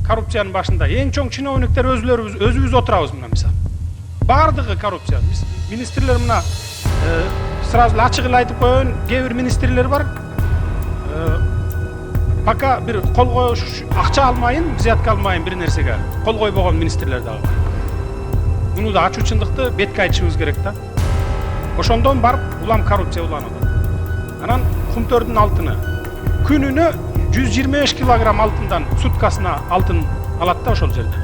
коррупциянын башында эң чоң чиновниктер өзүбүз отурабыз мына мисалы. Бардыгы коррупция. Министрлер мына сразу ачык эле айтып коеюн, кээ бир министрлер бар. Пока бир кол коюш акча алмайын, взятка алмайын бир нерсеге кол койбогон министрлер дагы бар. Муну да ачуу чындыкты бетке айтышыбыз керек да. Ошондон барып улам коррупция уланат. Анан кумтөрдүн алтыны күнүнө 125 килограмм алтындан суткасына алтын алат да ошол жерде.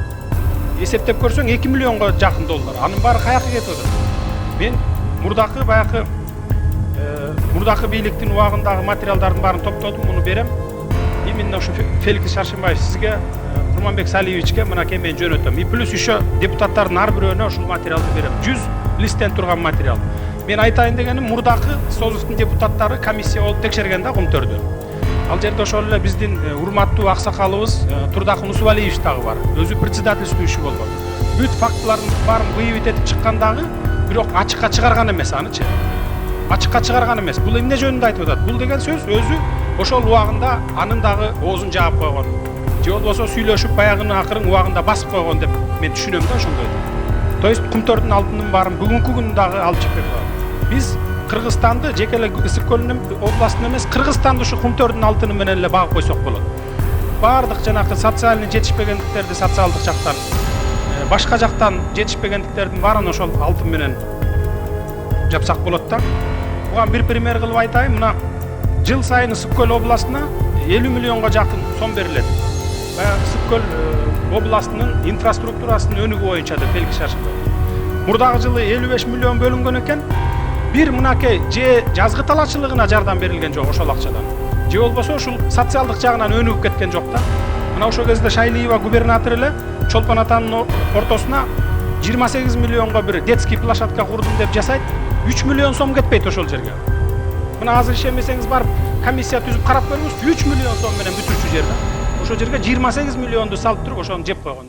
Эсептеп көрсөң 2 миллионго жакын доллар. Анын баары каяка кетип атат? Мен мурдакы бийликтин убагындагы материалдардын баарын топтодум, муну берем. Именно ушу Феликс Шаршимбаев сизге, Курманбек Салиевичке мынакей мен жөнөтөм. И плюс еще депутаттардын ар бирөөнө ушул материалды берем. 100 листтен турган материал. Мен айтайын дегеним, мурдакы Созовдун депутаттары комиссия болуп текшерген да Кумтөрдү. Ал жерде ошол эле биздин урматтуу аксакалыбыз Турдакын Усубалиевич дагы бар. Өзү председательствующий болгон. Бүт фактылардын баарын выявить этип чыккан дагы, бирок ачыкка чыгарган эмес анычы. Ачыкка чыгарган эмес. Бул эмне жөнүндө айтып атат? Бул деген сөз өзү ошол убагында анын дагы оозун жаап койгон. Же болбосо сүйлөшүп баягынын акырын убагында басып койгон деп мен түшүнөм да ошондой. То есть Кумтөрдүн алтынын баарын бүгүнкү күнү дагы алып чыгып берет. Биз Кыргызстанды жеке эле Ысык көлүнүн областын эмес, Кыргызстанды ушу Кумтөрдүн алтыны менен эле багып койсок болот. Бардык жанакы социальный жетишпегендиктерди социалдык жактан, башка жактан жетишпегендиктердин баарын ошол алтын менен жапсак болот да. Буга бир пример кылып айтайын, мына жыл сайын Ысык көл областына 50 миллионго жакын сом берилет. Баягы Ысык көл областынын инфраструктурасынын өнүгүү боюнча деп Феликс Шаршимбаев. Мурдагы жылы 55 миллион бөлүнгөн экен. Бир мынакей же жазгы талаачылыгына жардам берилген жок ошол акчадан. Же болбосо ушул социалдык жагынан өнүгүп кеткен жок да. Мына ошол кезде Шайлиева губернатор эле Чолпон атанын ортосуна 28 миллионго бир детский площадка курдум деп жасайт. 3 миллион сом кетпейт ошол жерге. Мына азыр ишенбесеңиз барып комиссия түзүп карап көрүңүз, 3 миллион сом менен бүтүрчү жерде. Ошол жерге 28 миллионду салып туруп ошону жеп койгон да.